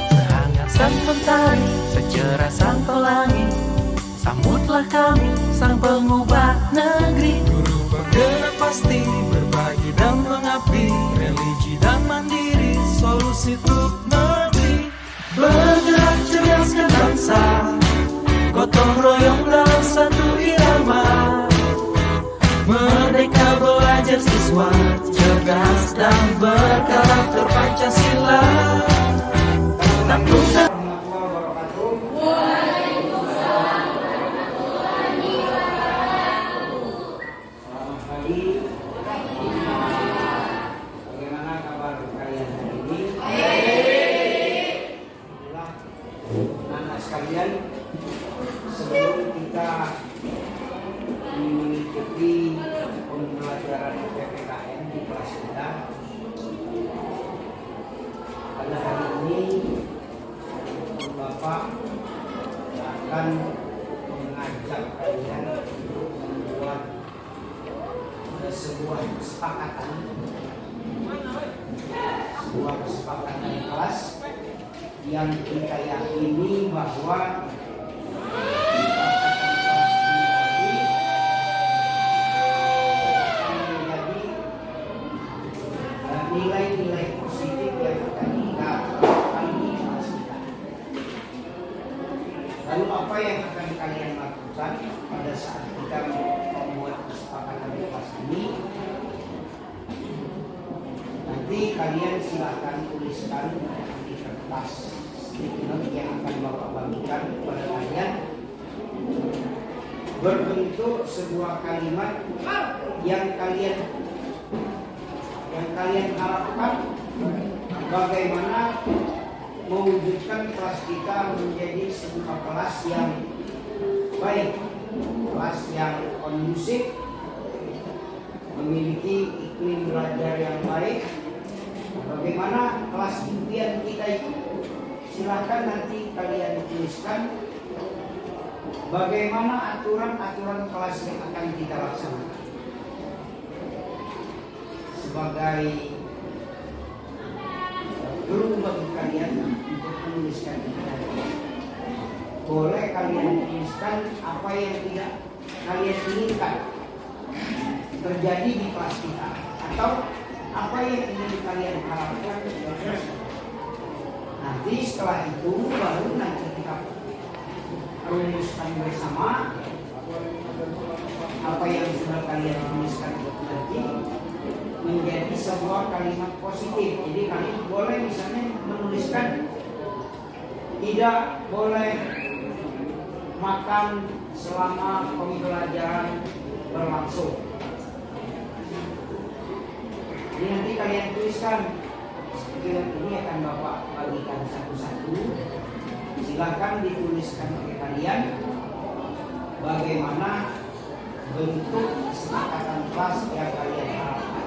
Sehangat sang mentari, secerah sang pelangi, sambutlah kami sang pengubah negeri. Guru bergerak pasti berbagi dan mengabdi, religi dan mandiri, solusi untuk negeri. Bergerak cerdaskan bangsa, gotong royong dalam satu irama. Merdeka belajar siswa, cerdas dan berkarakter Pancasila. Taklukkan Selamat pagi. Bagaimana kabar kalian hari ini? Alhamdulillah. Anak sekalian, sebelum kita mengikuti pembelajaran PPKN di kelas kita, pada hari ini Bapak akan mengajak kalian untuk membuat sebuah kesepakatan kelas yang kita yakini bahwa nilai-nilai positif yang akan kita lakukan di kelas kita. Lalu apa yang akan kalian lakukan pada saat kita membuat kesepakatan di kelas ini? Nanti kalian silakan tuliskan di kertas sticky note yang akan Bapak bagikan kepada kalian berbentuk sebuah kalimat yang kalian harapkan bagaimana mewujudkan kelas kita menjadi sebuah kelas yang baik, kelas yang kondusif, memiliki iklim belajar yang baik. Bagaimana kelas impian kita itu? Silahkan nanti kalian tuliskan bagaimana aturan-aturan kelas yang akan kita laksanakan. Sebagai guru bagi kalian untuk menuliskan ini, boleh kalian tuliskan apa yang tidak kalian inginkan terjadi di kelas kita, atau apa yang ingin kalian harapkan. Nanti setelah itu baru nanti kita rumuskan bersama apa yang sudah kalian tuliskan nanti. menjadi sebuah kalimat positif. Jadi kalian boleh misalnya menuliskan tidak boleh makan selama pembelajaran berlangsung. Jadi nanti kalian tuliskan, ini akan Bapak bagikan satu-satu. Silakan dituliskan oleh kalian bagaimana bentuk kesepakatan kelas yang kalian harapkan.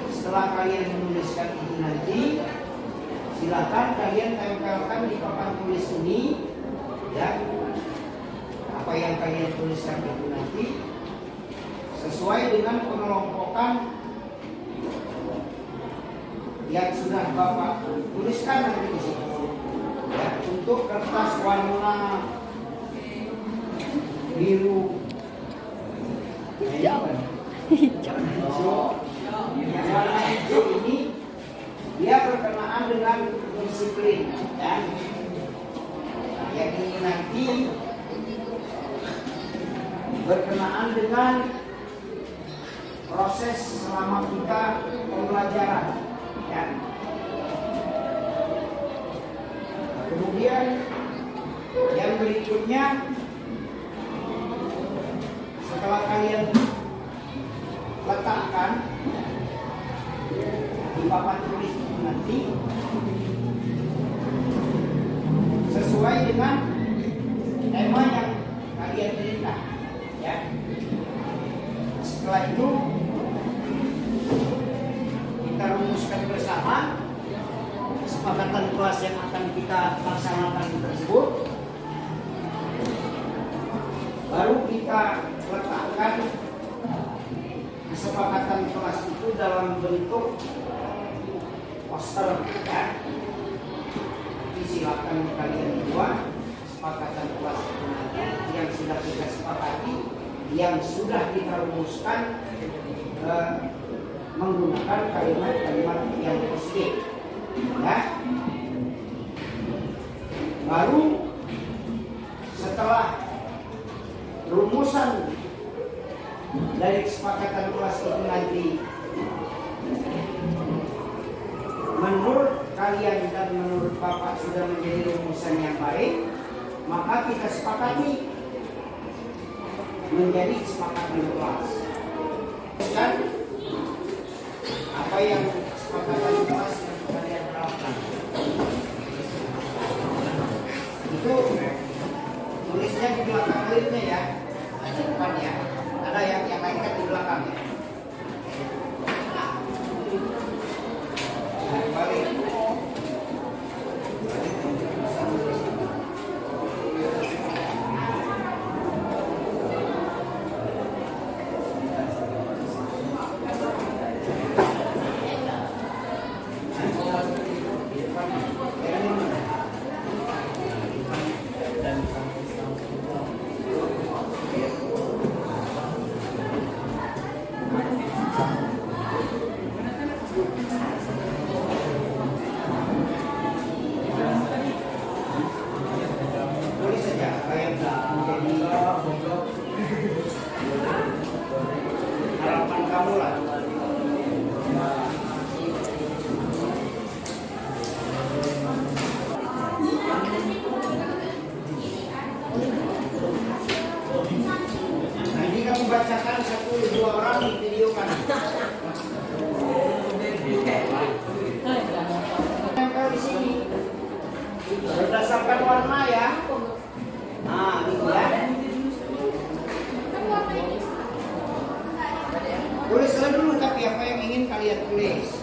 Setelah kalian menuliskan itu nanti, silakan kalian tempelkan di papan tulis ini, ya. Apa yang kalian tuliskan itu nanti sesuai dengan pengelompokan yang sudah Bapak tuliskan nanti di sini. Ya, untuk kertas warna biru hijau. Yang warna hijau ini dia berkenaan dengan disiplin, ya. Yang ini nanti berkenaan dengan proses selama kita pembelajaran, ya. Kemudian yang berikutnya, setelah kalian letakkan di papan tulis itu nanti sesuai dengan tema yang kalian berikan, ya. Setelah itu kita rumuskan bersama kesepakatan kelas yang akan kita laksanakan tersebut. Baru kita letakkan kesepakatan kelas itu dalam bentuk poster, ya. Jadi silakan kalian buat kesepakatan kelas itu nanti yang sudah kita sepakati, yang sudah kita rumuskan menggunakan kalimat-kalimat yang positif, ya. Baru setelah rumusan dari kesepakatan kelas itu nanti menurut kalian dan menurut Bapak sudah menjadi rumusan yang baik, maka kita sepakati menjadi kesepakatan kelas. Dan apa yang kesepakatan kelas yang kalian terapkan itu tulisnya di belakang linknya, ya, di depannya ada yang lain kan di belakangnya. Balik. Harapan kamu lah. Nanti kamu bacakan 1-2 orang di video kan. Tempel di sini berdasarkan warna, ya. Nah, gitu, ya. Tulislah dulu tapi apa yang ingin kalian tulis.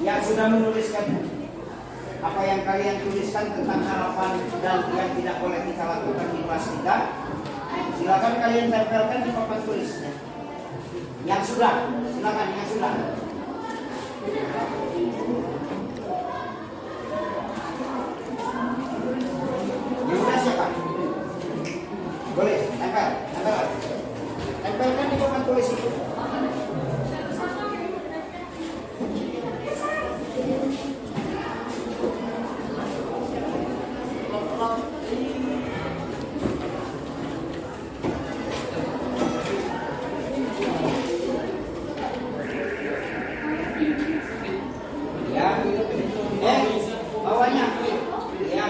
Yang sudah menuliskan apa yang kalian tuliskan tentang harapan dan yang tidak boleh kita lakukan di kelas kita, Silakan kalian tempelkan di papan tulisnya. Yang sudah, silakan yang sudah. Yang sudah siapa? Boleh, tempelkan di papan tulis itu. Bawahnya ya.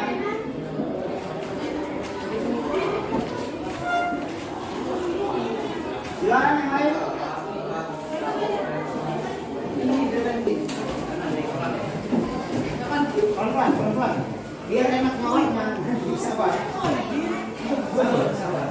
Silakan yang lain. Pelan-pelan. Biar enak ngawetnya. Sabar. Sabar.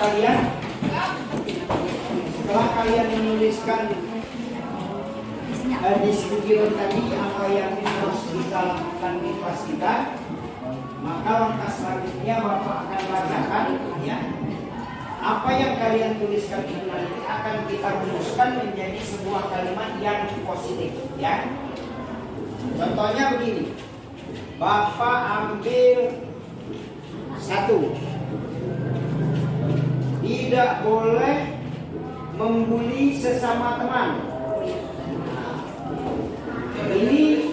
Kalian setelah kalian menuliskan di studio tadi apa yang harus kita lakukan di kelas kita, maka langkah selanjutnya Bapak akan bacakan ya. Apa yang kalian tuliskan itu nanti akan kita rumuskan menjadi sebuah kalimat yang positif ya. Contohnya begini, Bapak ambil 1. Tidak boleh membuli sesama teman. Ini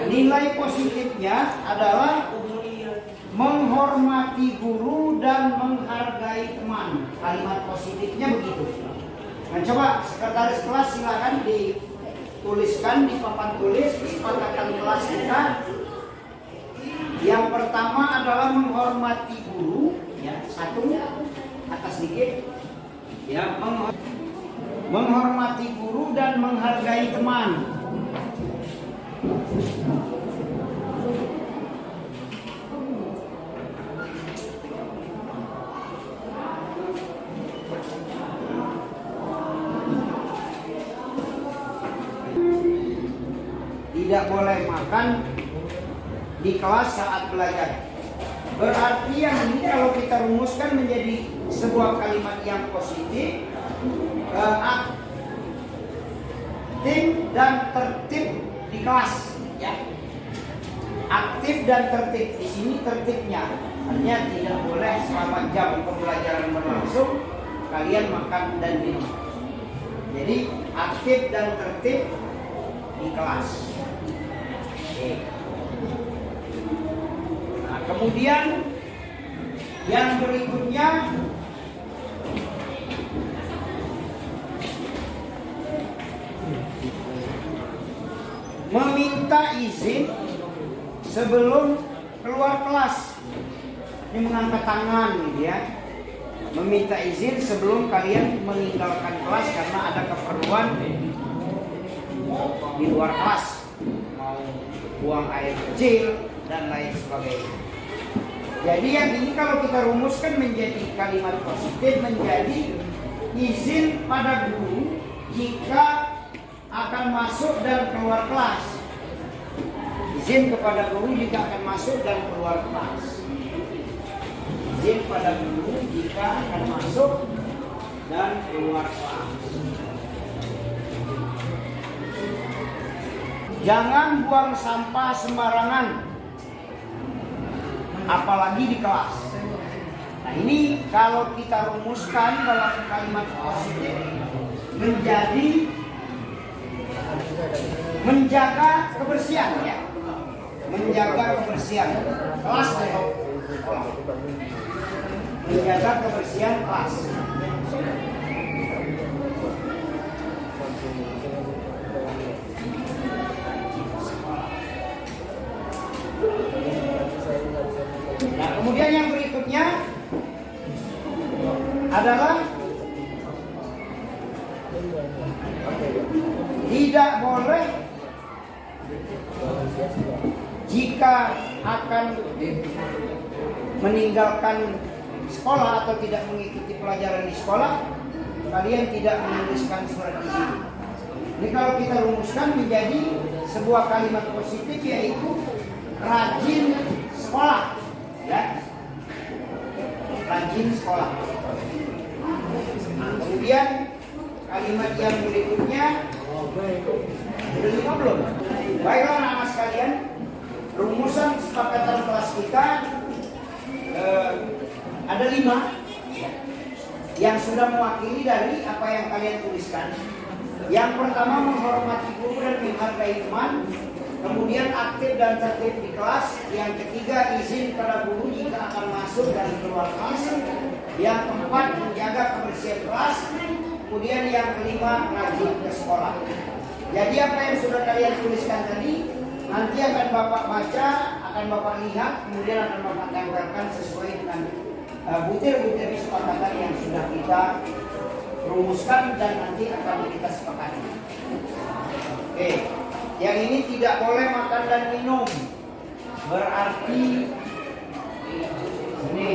nilai positifnya adalah menghormati guru dan menghargai teman. Kalimat positifnya begitu. Nah, coba sekretaris kelas silakan dituliskan di papan tulis kesepakatan kelas kita. Yang pertama adalah menghormati guru. Ya, 1 atas dikit. Ya, menghormati guru dan menghargai teman. Tidak boleh makan di kelas saat belajar. Berarti yang ini kalau kita rumuskan menjadi sebuah kalimat yang positif, aktif dan tertib di kelas, ya. Aktif dan tertib. Di sini tertibnya, artinya tidak boleh selama jam pembelajaran berlangsung kalian makan dan minum. Jadi aktif dan tertib di kelas. Oke. Kemudian yang berikutnya meminta izin sebelum keluar kelas. Ini mengangkat tangan gitu ya. Meminta izin sebelum kalian meninggalkan kelas karena ada keperluan di luar kelas, mau buang air kecil dan lain sebagainya. Jadi yang ini kalau kita rumuskan menjadi kalimat positif menjadi izin pada guru jika akan masuk dan keluar kelas. Izin kepada guru jika akan masuk dan keluar kelas. Izin pada guru jika akan masuk dan keluar kelas. Jangan buang sampah sembarangan, apalagi di kelas. Nah ini kalau kita rumuskan dalam kalimat positif menjadi menjaga kebersihan ya, menjaga kebersihan kelas atau sekolah, menjaga kebersihan kelas. Kemudian yang berikutnya adalah tidak boleh jika akan meninggalkan sekolah atau tidak mengikuti pelajaran di sekolah, kalian tidak menuliskan surat izin. Ini kalau kita rumuskan menjadi sebuah kalimat positif, yaitu rajin sekolah, ya, rajin sekolah. Kemudian kalimat yang berikutnya, sudah lima belum? Baiklah anak-anak sekalian, rumusan kesepakatan kelas kita ada 5 yang sudah mewakili dari apa yang kalian tuliskan. Yang pertama, menghormati guru dan menghargai teman. Kemudian aktif dan tertib di kelas. Yang ketiga, izin pada guru jika akan masuk dan keluar kelas. Yang keempat, menjaga kebersihan kelas. Kemudian yang kelima, rajin ke sekolah. Jadi apa yang sudah kalian tuliskan tadi nanti akan Bapak baca, akan Bapak lihat, kemudian akan Bapak tempelkan sesuai dengan butir-butir kesepakatan yang sudah kita rumuskan dan nanti akan kita sepakati. Oke, yang ini tidak boleh makan dan minum. Berarti ini.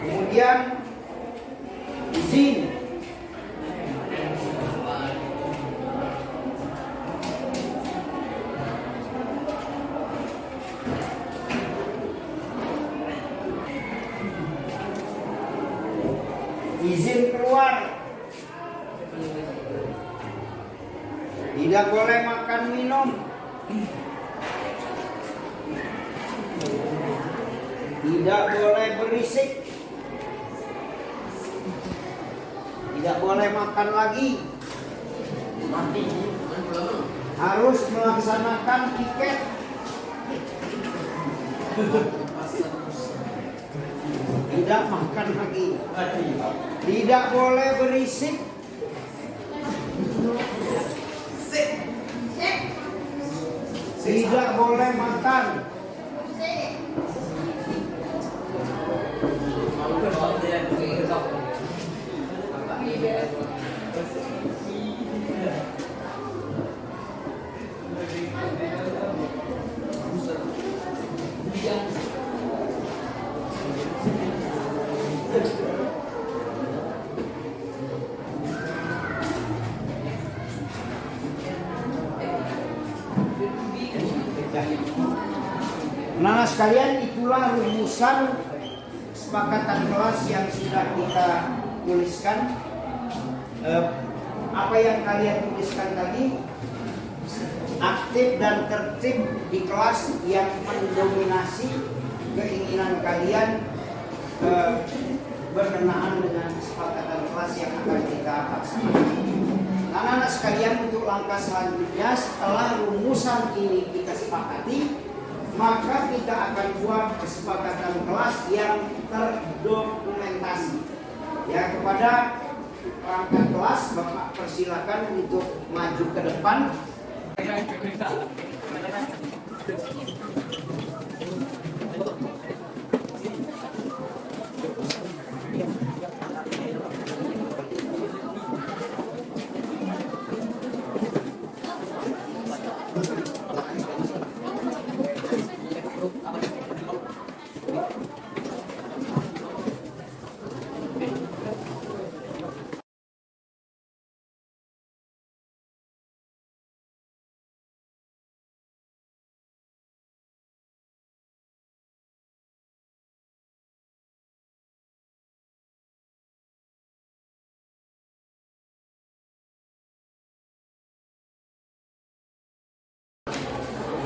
Kemudian izin. Izin keluar. Tidak boleh makan minum. Tidak boleh berisik. Tidak boleh makan lagi. Harus melaksanakan piket. Tidak makan lagi. Tidak boleh berisik. Tidak boleh makan. Nah sekalian, itulah rumusan kesepakatan kelas yang sudah kita tuliskan. Apa yang kalian tuliskan tadi, aktif dan tertib di kelas yang mendominasi keinginan kalian berkenaan dengan kesepakatan kelas yang akan kita laksanakan. Anak-anak sekalian, untuk langkah selanjutnya setelah rumusan ini kita sepakati, maka kita akan buat kesepakatan kelas yang terdokumentasi. Ya, kepada perangkat kelas, Bapak persilakan untuk maju ke depan.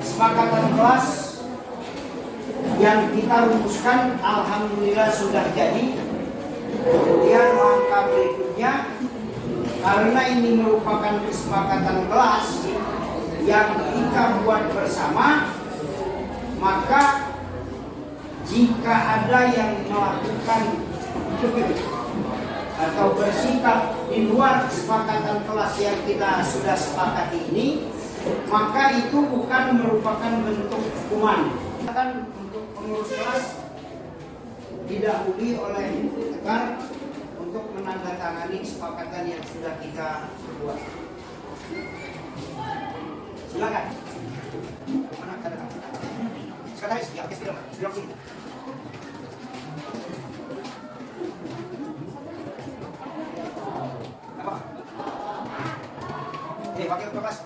Kesepakatan kelas yang kita rumuskan alhamdulillah sudah jadi. Kemudian langkah berikutnya, karena ini merupakan kesepakatan kelas yang kita buat bersama, maka jika ada yang melakukan atau bersikap di luar kesepakatan kelas yang kita sudah sepakati ini, maka itu bukan merupakan bentuk hukuman, Akan untuk pengurus kelas didahului oleh Tekar untuk menandatangani kesepakatan yang sudah kita buat. Silakan. Mana tanda tangan? Sekretaris, ya, oke, sudah sini. Apa? Wakil ketua kelas.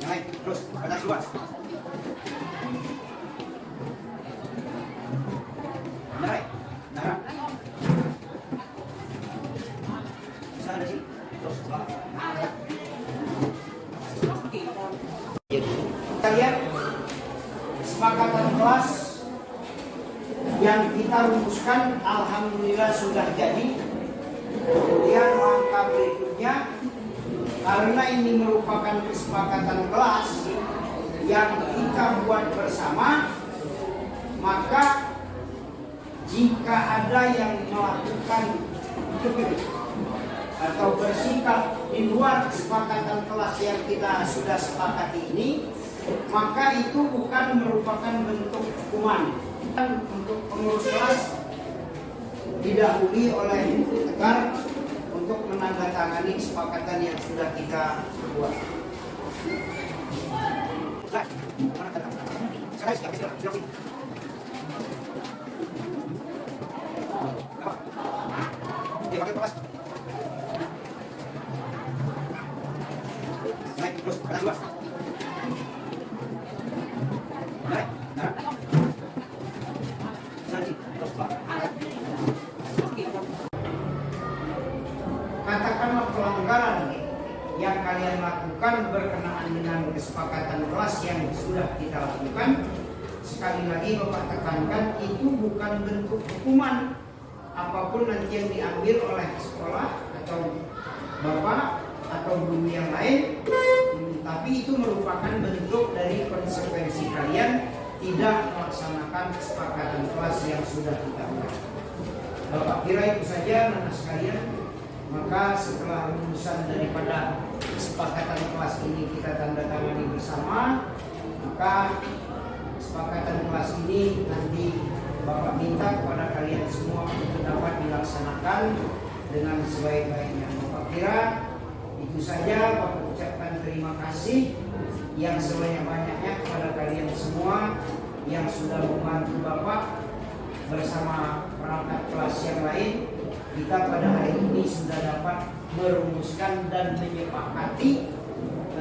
Naik, terus, batas luas. Naik, naik. Sana ada sini. Terus, kita lihat kesepakatan kelas yang kita rumuskan, alhamdulillah sudah jadi. Kemudian langkah berikutnya, karena ini merupakan kesepakatan kelas yang kita buat bersama, maka jika ada yang melakukan atau bersikap di luar kesepakatan kelas yang kita sudah sepakati ini, maka itu bukan merupakan bentuk hukuman. Untuk pengurus kelas didahului oleh Tekar untuk menandatangani kesepakatan yang sudah kita buat. Naik, terus, batas luas. Naik, naik. Katakanlah pelanggaran yang kalian lakukan berkenaan dengan kesepakatan kelas yang sudah kita lakukan. Sekali lagi Bapak tekankan, itu bukan bentuk hukuman apapun nanti yang diambil oleh sekolah atau Bapak atau guru yang lain, tapi itu merupakan bentuk dari konsekuensi kalian tidak melaksanakan kesepakatan kelas yang sudah kita buat. Bapak kira itu saja anak sekalian. Maka setelah rumusan daripada kesepakatan kelas ini kita tanda tangani bersama, maka kesepakatan kelas ini nanti Bapak minta kepada kalian semua untuk dapat dilaksanakan dengan sebaik-baiknya. Bapak kira itu saja. Bapak ucapkan terima kasih yang sebanyak-banyaknya kepada kalian semua yang sudah membantu Bapak bersama perangkat kelas yang lain. Kita pada hari ini sudah dapat merumuskan dan menyepakati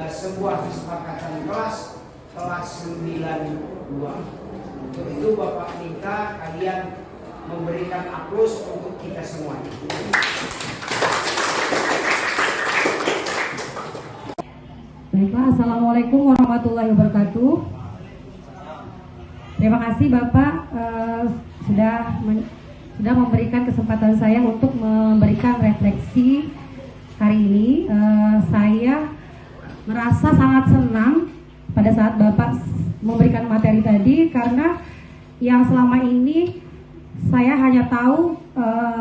sebuah kesepakatan kelas 92. Untuk itu Bapak minta kalian memberikan aplaus untuk kita semua. Baiklah, Assalamualaikum warahmatullahi wabarakatuh. Terima kasih Bapak sudah memberikan kesempatan saya untuk memberikan refleksi hari ini. Saya merasa sangat senang pada saat Bapak memberikan materi tadi, karena yang selama ini saya hanya tahu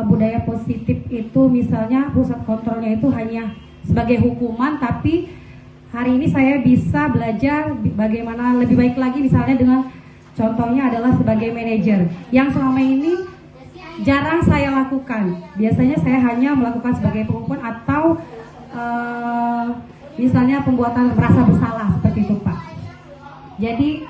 budaya positif itu misalnya pusat kontrolnya itu hanya sebagai hukuman, tapi hari ini saya bisa belajar bagaimana lebih baik lagi, misalnya dengan contohnya adalah sebagai manajer yang selama ini jarang saya lakukan. Biasanya saya hanya melakukan sebagai pengukuhan atau misalnya pembuatan merasa bersalah seperti itu Pak. Jadi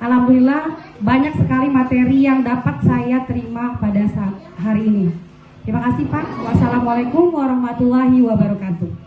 alhamdulillah banyak sekali materi yang dapat saya terima pada saat hari ini. Terima kasih Pak. Wassalamualaikum warahmatullahi wabarakatuh.